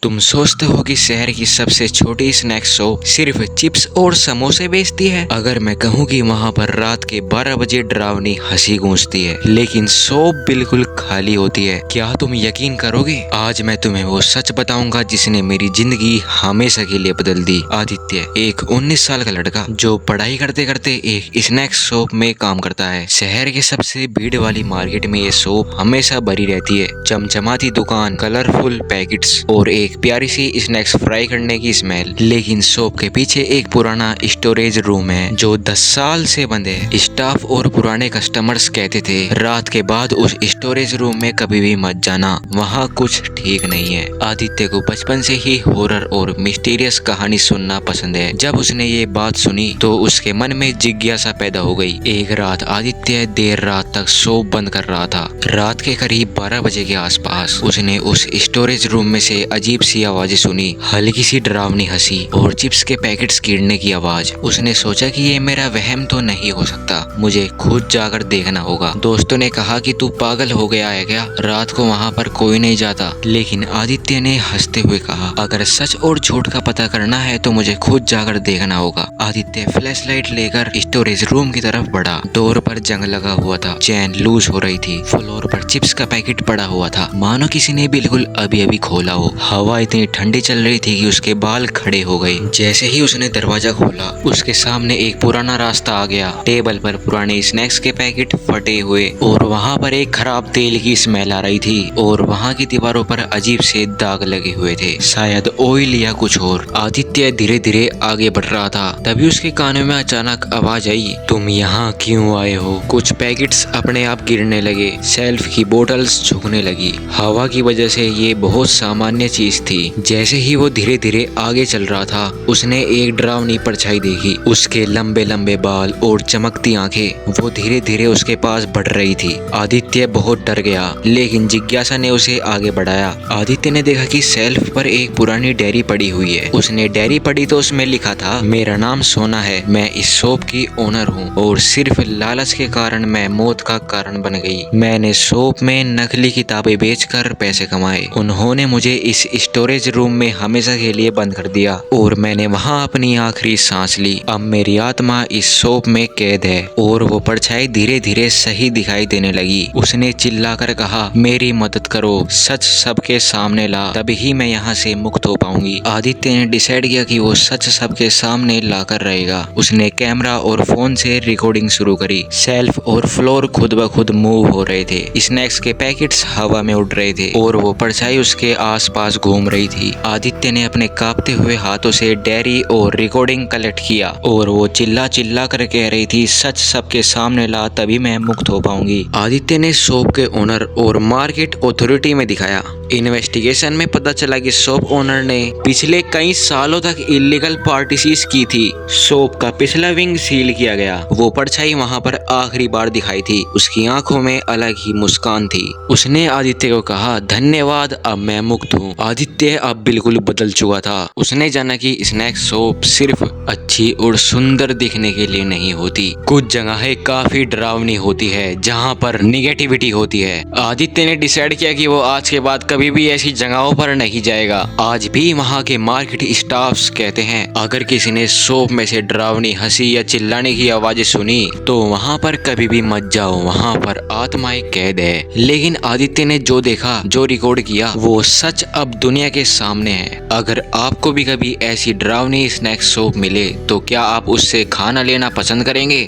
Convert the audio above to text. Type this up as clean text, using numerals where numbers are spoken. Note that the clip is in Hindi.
तुम सोचते हो कि शहर की सबसे छोटी स्नैक शॉप सिर्फ चिप्स और समोसे बेचती है। अगर मैं कहूँ कि वहाँ पर रात के 12 बजे डरावनी हंसी गूंजती है, लेकिन शॉप बिल्कुल खाली होती है। क्या तुम यकीन करोगे? आज मैं तुम्हें वो सच बताऊंगा जिसने मेरी जिंदगी हमेशा के लिए बदल दी। आदित्य एक 19 साल का लड़का जो पढ़ाई करते करते एक स्नैक शॉप में काम करता है। शहर के सबसे भीड़ वाली मार्केट में ये शॉप हमेशा भरी रहती है। चमचमाती दुकान, कलरफुल पैकेट्स और एक प्यारी सी स्नैक्स फ्राई करने की स्मेल। लेकिन शॉप के पीछे एक पुराना स्टोरेज रूम है जो 10 साल से बंद है। स्टाफ और पुराने कस्टमर्स कहते थे रात के बाद उस स्टोरेज रूम में कभी भी मत जाना, वहाँ कुछ ठीक नहीं है। आदित्य को बचपन से ही हॉरर और मिस्टीरियस कहानी सुनना पसंद है। जब उसने ये बात सुनी तो उसके मन में जिज्ञासा पैदा हो गई। एक रात आदित्य देर रात तक शॉप बंद कर रहा था। रात के करीब 12 बजे के आसपास उसने उस स्टोरेज रूम में से अजीब सी आवाजें सुनी, हल्की सी डरावनी हंसी और चिप्स के पैकेट्स गिरने की आवाज। उसने सोचा कि ये मेरा वहम तो नहीं हो सकता, मुझे खुद जाकर देखना होगा। दोस्तों ने कहा कि तू पागल हो गया है क्या, रात को वहाँ पर कोई नहीं जाता। लेकिन आदित्य ने हंसते हुए कहा, अगर सच और झूठ का पता करना है तो मुझे खुद जाकर देखना होगा। आदित्य फ्लैशलाइट लेकर स्टोरेज रूम की तरफ बढ़ा। डोर पर जंग लगा हुआ था, चैन लूज हो रही थी, फ्लोर पर चिप्स का पैकेट पड़ा हुआ था, मानो किसी ने बिल्कुल अभी अभी खोला हो। हवा इतनी ठंडी चल रही थी कि उसके बाल खड़े हो गए। जैसे ही उसने दरवाजा खोला, उसके सामने एक पुराना रास्ता आ गया। टेबल पर पुराने स्नैक्स के पैकेट फटे हुए और वहाँ पर एक खराब तेल की स्मेल आ रही थी और वहाँ की दीवारों पर अजीब से दाग लगे हुए थे, शायद ऑयल या कुछ और। आदित्य धीरे धीरे आगे बढ़ रहा था, तभी उसके कानों में अचानक आवाज आई, तुम यहाँ क्यों आए हो? कुछ पैकेट्स अपने आप गिरने लगे, शेल्फ की बोतल्स झुकने लगी। हवा की वजह से ये बहुत सामान्य चीज थी। जैसे ही वो धीरे धीरे आगे चल रहा था, उसने एक डरावनी परछाई देखी। उसके लंबे लंबे बाल और चमकती आंखें वो धीरे धीरे उसके पास बढ़ रही थी। आदित्य बहुत डर गया, लेकिन जिज्ञासा ने उसे आगे बढ़ाया। आदित्य ने देखा कि शेल्फ पर एक पुरानी डायरी पड़ी हुई है। उसने डायरी पढ़ी तो उसमें लिखा था, मेरा नाम सोना है, मैं इस शॉप की ओनर हूँ और सिर्फ लालच के कारण मैं मौत का कारण बन गई। मैंने शॉप में नकली किताबें बेचकर पैसे कमाए। उन्होंने मुझे इस स्टोरेज रूम में हमेशा के लिए बंद कर दिया और मैंने वहाँ अपनी आखिरी सांस ली। अब मेरी आत्मा इस शॉप में कैद है। और वो परछाई धीरे धीरे सही दिखाई देने लगी। उसने चिल्लाकर कहा, मेरी मदद करो, सच सबके सामने ला, तभी मैं यहाँ से मुक्त हो पाऊंगी। आदित्य ने डिसाइड किया कि वो सच सबके सामने लाकर रहेगा। उसने कैमरा और फोन से रिकॉर्डिंग शुरू करी। शेल्फ और फ्लोर खुद ब खुद मूव हो रहे थे, स्नैक्स के पैकेट्स हवा में उड़ रहे थे और वो परछाई उसके आसपास घूम रही थी। आदित्य ने अपने कांपते हुए हाथों से डायरी और रिकॉर्डिंग कलेक्ट किया और वो चिल्ला चिल्ला कर कह रही थी, सच सबके सामने ला, तभी मैं मुक्त हो पाऊंगी। आदित्य ने शॉप के ओनर और मार्केट अथॉरिटी में दिखाया। इन्वेस्टिगेशन में पता चला कि शॉप ओनर ने पिछले कई सालों तक इलीगल पार्टीज की थी। शॉप का पिछला विंग सील किया गया। वो परछाई वहां पर आखिरी बार दिखाई थी। उसकी आंखों में अलग ही मुस्कान थी। उसने आदित्य को कहा, धन्यवाद, अब मैं मुक्त हूँ। आदित्य अब बिल्कुल बदल चुका था। उसने जाना कि स्नैक शॉप सिर्फ अच्छी और सुंदर दिखने के लिए नहीं होती, कुछ जगहें काफी डरावनी होती है जहाँ पर निगेटिविटी होती है। आदित्य ने डिसाइड किया कि वो आज के बाद कभी भी ऐसी जगहों पर नहीं जाएगा। आज भी वहाँ के मार्केट स्टाफ्स कहते हैं, अगर किसी ने शॉप में से डरावनी हंसी या चिल्लाने की आवाजें सुनी तो वहाँ पर कभी भी मत जाओ, वहाँ पर आत्माएं कैद है। लेकिन आदित्य ने जो देखा, जो रिकॉर्ड किया, वो सच अब दुनिया के सामने है। अगर आपको भी कभी ऐसी डरावनी स्नैक शॉप मिले तो क्या आप उससे खाना लेना पसंद करेंगे?